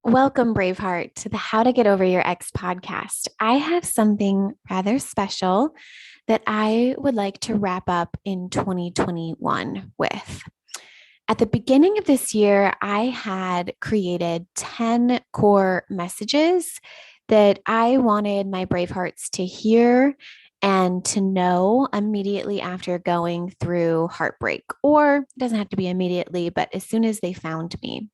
Welcome, Braveheart, to the How to Get Over Your Ex podcast. I have something rather special that I would like to wrap up in 2021 with. At the beginning of this year, I had created 10 core messages that I wanted my Bravehearts to hear and to know immediately after going through heartbreak, or it doesn't have to be immediately, but as soon as they found me.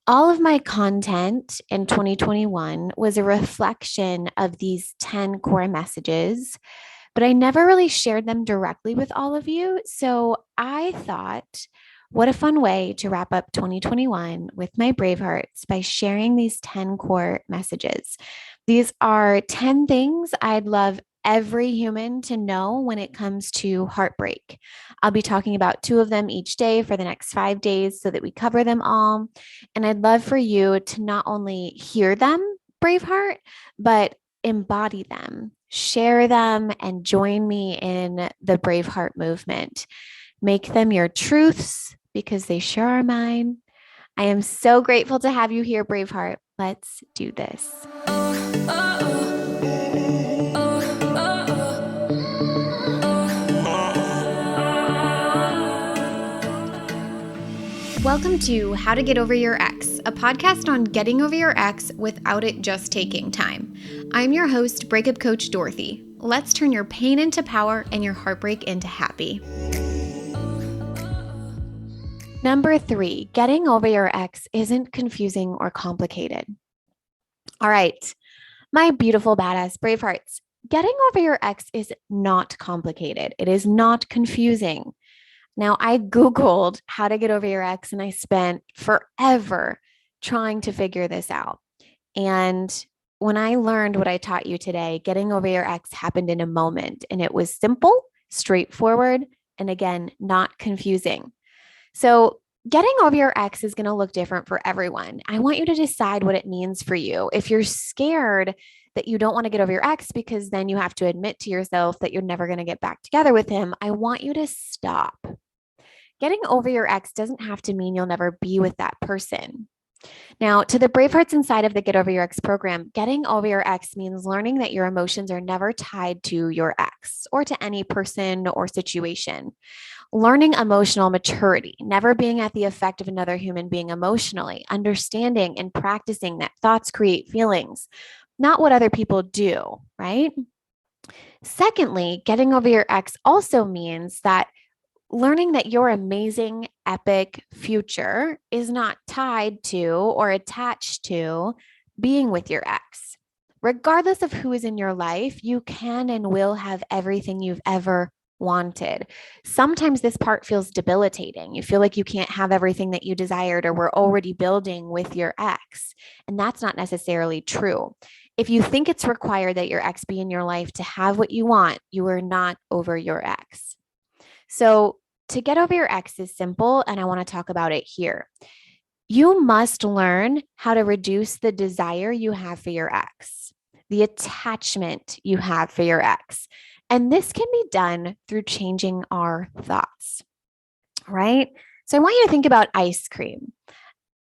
All of my content in 2021 was a reflection of these 10 core messages, but I never really shared them directly with all of you. So I thought, what a fun way to wrap up 2021 with my Bravehearts by sharing these 10 core messages. These are 10 things I'd love every human to know when it comes to heartbreak. I'll be talking about two of them each day for the next 5 days so that we cover them all. And I'd love for you to not only hear them, Braveheart, but embody them, share them, and join me in the Braveheart movement. Make them your truths because they sure are mine. I am so grateful to have you here, Braveheart. Let's do this. Welcome to How to Get Over Your Ex, a podcast on getting over your ex without it just taking time. I'm your host, Breakup Coach Dorothy. Let's turn your pain into power and your heartbreak into happy. Number 3, getting over your ex isn't confusing or complicated. All right, my beautiful badass Bravehearts, getting over your ex is not complicated. It is not confusing. Now, I Googled how to get over your ex, and I spent forever trying to figure this out. And when I learned what I taught you today, getting over your ex happened in a moment, and it was simple, straightforward, and again, not confusing. So, getting over your ex is going to look different for everyone. I want you to decide what it means for you. If you're scared that you don't want to get over your ex because then you have to admit to yourself that you're never going to get back together with him, I want you to stop. Getting over your ex doesn't have to mean you'll never be with that person. Now, to the Bravehearts inside of the Get Over Your Ex program, getting over your ex means learning that your emotions are never tied to your ex or to any person or situation. Learning emotional maturity, never being at the effect of another human being emotionally, understanding and practicing that thoughts create feelings, not what other people do, right? Secondly, getting over your ex also means that learning that your amazing, epic future is not tied to or attached to being with your ex. Regardless of who is in your life, you can and will have everything you've ever wanted. Sometimes this part feels debilitating. You feel like you can't have everything that you desired or were already building with your ex. And that's not necessarily true. If you think it's required that your ex be in your life to have what you want, you are not over your ex. So, to get over your ex is simple, and I want to talk about it here. You must learn how to reduce the desire you have for your ex, the attachment you have for your ex. And this can be done through changing our thoughts, right? So, I want you to think about ice cream.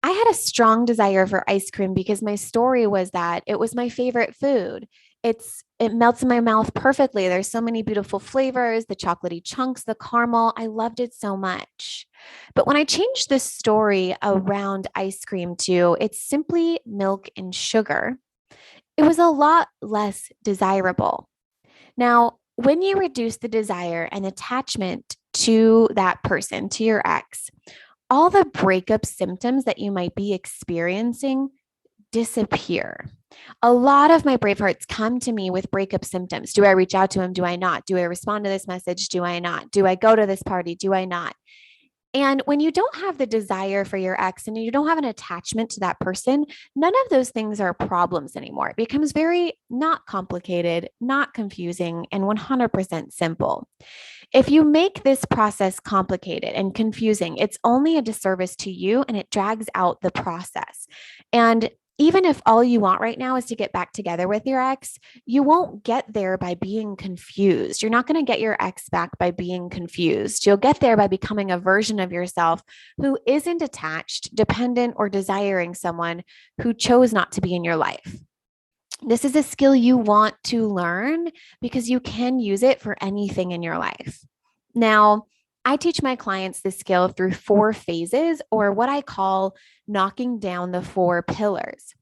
I had a strong desire for ice cream because my story was that it was my favorite food. It melts in my mouth perfectly. There's so many beautiful flavors, the chocolatey chunks, the caramel. I loved it so much. But when I changed the story around ice cream to it's simply milk and sugar, it was a lot less desirable. Now, when you reduce the desire and attachment to that person, to your ex, all the breakup symptoms that you might be experiencing disappear. A lot of my Bravehearts come to me with breakup symptoms. Do I reach out to him? Do I not? Do I respond to this message? Do I not? Do I go to this party? Do I not? And when you don't have the desire for your ex and you don't have an attachment to that person, none of those things are problems anymore. It becomes very not complicated, not confusing, and 100% simple. If you make this process complicated and confusing, it's only a disservice to you and it drags out the process. And Even if all you want right now is to get back together with your ex, you won't get there by being confused. You're not going to get your ex back by being confused. You'll get there by becoming a version of yourself who isn't attached, dependent, or desiring someone who chose not to be in your life. This is a skill you want to learn because you can use it for anything in your life. Now, I teach my clients this skill through 4 phases, or what I call knocking down the 4 pillars.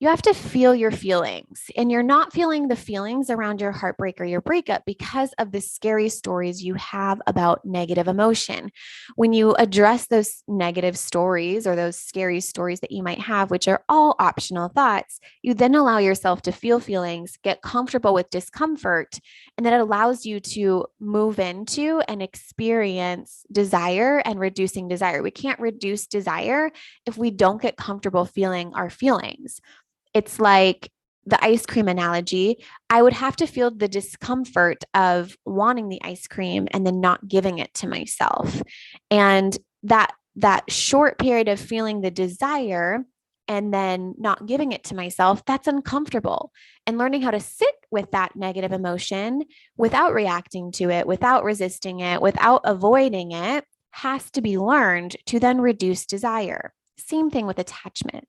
You have to feel your feelings, and you're not feeling the feelings around your heartbreak or your breakup because of the scary stories you have about negative emotion. When you address those negative stories or those scary stories that you might have, which are all optional thoughts, you then allow yourself to feel feelings, get comfortable with discomfort, and that allows you to move into and experience desire and reducing desire. We can't reduce desire if we don't get comfortable feeling our feelings. It's like the ice cream analogy. I would have to feel the discomfort of wanting the ice cream and then not giving it to myself. And that short period of feeling the desire and then not giving it to myself, that's uncomfortable. And learning how to sit with that negative emotion without reacting to it, without resisting it, without avoiding it has to be learned to then reduce desire. Same thing with attachment.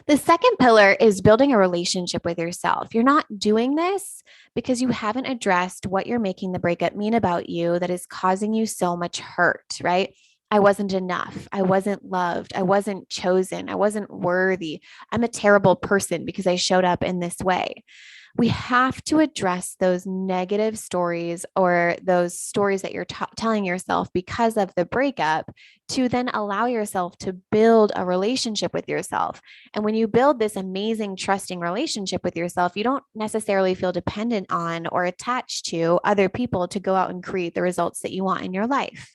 The second pillar is building a relationship with yourself. You're not doing this because you haven't addressed what you're making the breakup mean about you that is causing you so much hurt, right? I wasn't enough. I wasn't loved. I wasn't chosen. I wasn't worthy. I'm a terrible person because I showed up in this way. We have to address those negative stories or those stories that you're telling yourself because of the breakup to then allow yourself to build a relationship with yourself. And when you build this amazing, trusting relationship with yourself, you don't necessarily feel dependent on or attached to other people to go out and create the results that you want in your life.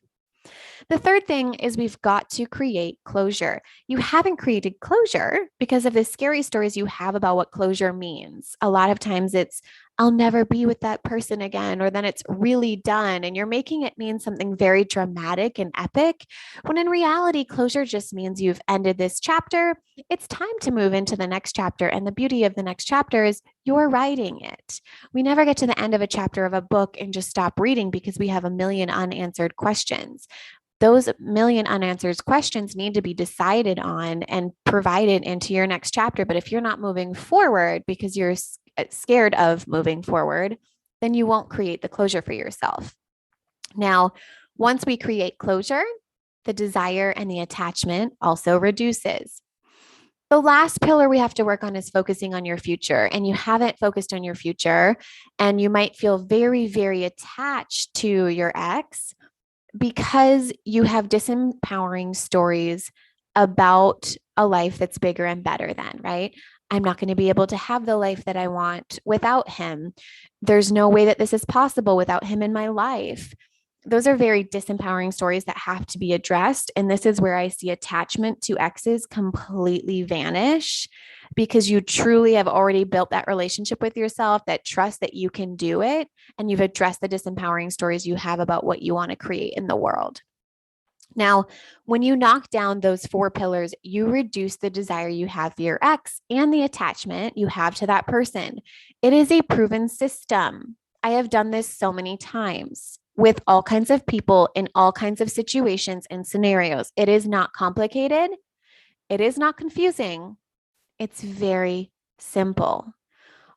The third thing is we've got to create closure. You haven't created closure because of the scary stories you have about what closure means. A lot of times it's, I'll never be with that person again, or then it's really done. And you're making it mean something very dramatic and epic, when in reality, closure just means you've ended this chapter. It's time to move into the next chapter. And the beauty of the next chapter is you're writing it. We never get to the end of a chapter of a book and just stop reading because we have a million unanswered questions. Those million unanswered questions need to be decided on and provided into your next chapter. But if you're not moving forward because you're scared of moving forward, then you won't create the closure for yourself. Now, once we create closure, the desire and the attachment also reduces. The last pillar we have to work on is focusing on your future. And you haven't focused on your future, and you might feel very, very attached to your ex because you have disempowering stories about a life that's bigger and better than, right? I'm not going to be able to have the life that I want without him. There's no way that this is possible without him in my life. Those are very disempowering stories that have to be addressed. And this is where I see attachment to exes completely vanish because you truly have already built that relationship with yourself, that trust that you can do it, and you've addressed the disempowering stories you have about what you want to create in the world. Now, when you knock down those 4 pillars, you reduce the desire you have for your ex and the attachment you have to that person. It is a proven system. I have done this so many times with all kinds of people in all kinds of situations and scenarios. It is not complicated. It is not confusing. It's very simple.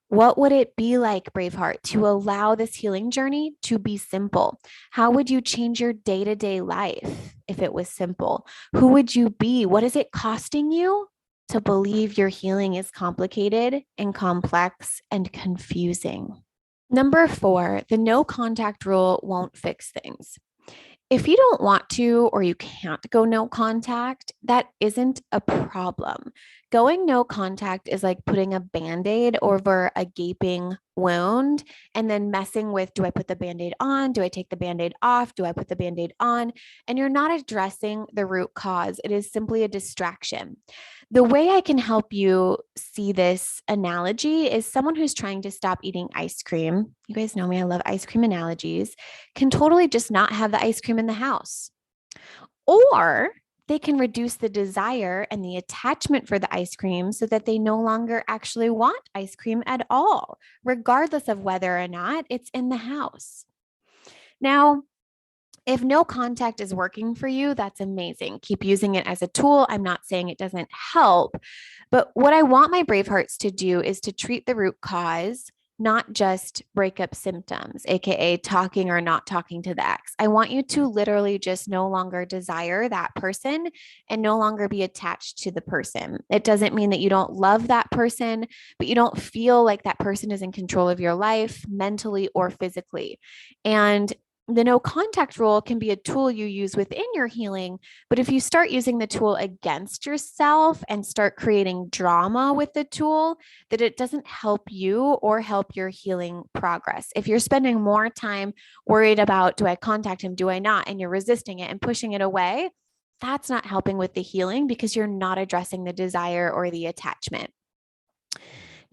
What would it be like, Braveheart, to allow this healing journey to be simple? How would you change your day to day life if it was simple? Who would you be? What is it costing you to believe your healing is complicated and complex and confusing? Number 4, the no contact rule won't fix things. If you don't want to or you can't go no contact, that isn't a problem. Going no contact is like putting a band aid over a gaping wound and then messing with, do I put the band aid on? Do I take the band aid off? Do I put the band aid on? And you're not addressing the root cause. It is simply a distraction. The way I can help you see this analogy is someone who's trying to stop eating ice cream. You guys know me, I love ice cream analogies, can totally just not have the ice cream in the house. Or they can reduce the desire and the attachment for the ice cream so that they no longer actually want ice cream at all, regardless of whether or not it's in the house. Now, if no contact is working for you, that's amazing. Keep using it as a tool. I'm not saying it doesn't help, but what I want my Bravehearts to do is to treat the root cause, not just breakup symptoms, AKA talking or not talking to the ex. I want you to literally just no longer desire that person and no longer be attached to the person. It doesn't mean that you don't love that person, but you don't feel like that person is in control of your life mentally or physically. And the no contact rule can be a tool you use within your healing. But if you start using the tool against yourself and start creating drama with the tool, that it doesn't help you or help your healing progress. If you're spending more time worried about, do I contact him? Do I not? And you're resisting it and pushing it away, that's not helping with the healing because you're not addressing the desire or the attachment.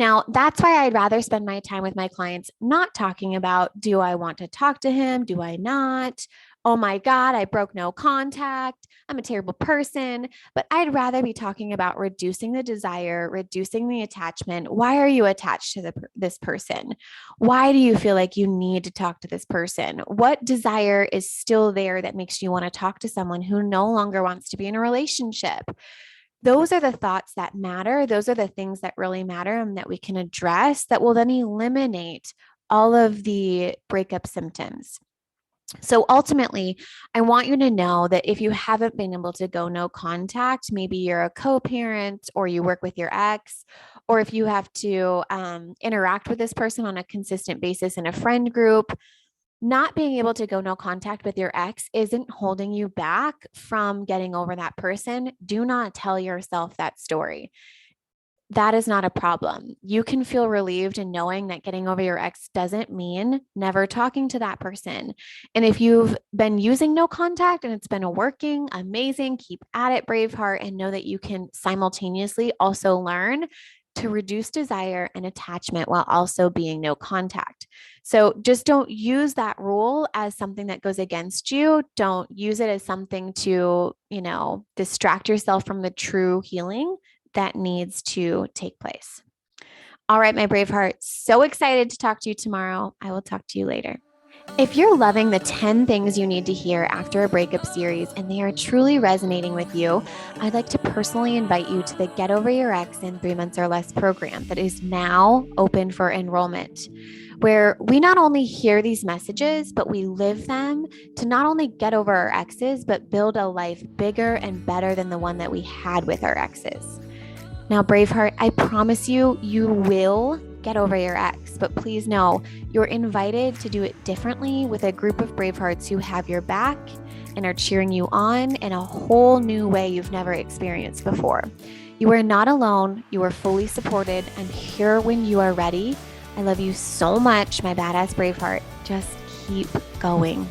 Now, that's why I'd rather spend my time with my clients not talking about, do I want to talk to him? Do I not? Oh my God, I broke no contact. I'm a terrible person. But I'd rather be talking about reducing the desire, reducing the attachment. Why are you attached to this person? Why do you feel like you need to talk to this person? What desire is still there that makes you want to talk to someone who no longer wants to be in a relationship? Those are the thoughts that matter. Those are the things that really matter and that we can address that will then eliminate all of the breakup symptoms. So ultimately, I want you to know that if you haven't been able to go no contact, maybe you're a co-parent or you work with your ex, or if you have to interact with this person on a consistent basis in a friend group, not being able to go no contact with your ex isn't holding you back from getting over that person. Do not tell yourself that story. That is not a problem. You can feel relieved in knowing that getting over your ex doesn't mean never talking to that person. And if you've been using no contact and it's been working, amazing, keep at it, Braveheart, and know that you can simultaneously also learn to reduce desire and attachment while also being no contact. So just don't use that rule as something that goes against you. Don't use it as something to, distract yourself from the true healing that needs to take place. All right, my Braveheart, so excited to talk to you tomorrow. I will talk to you later. If you're loving the 10 things you need to hear after a breakup series and they are truly resonating with you, I'd like to personally invite you to the Get Over Your Ex in 3 Months or Less program that is now open for enrollment, where we not only hear these messages, but we live them to not only get over our exes, but build a life bigger and better than the one that we had with our exes. Now, Braveheart, I promise you, you will get over your ex, but please know you're invited to do it differently with a group of Bravehearts who have your back and are cheering you on in a whole new way you've never experienced before. You are not alone. You are fully supported. I'm here when you are ready. I love you so much, my badass Braveheart. Just keep going.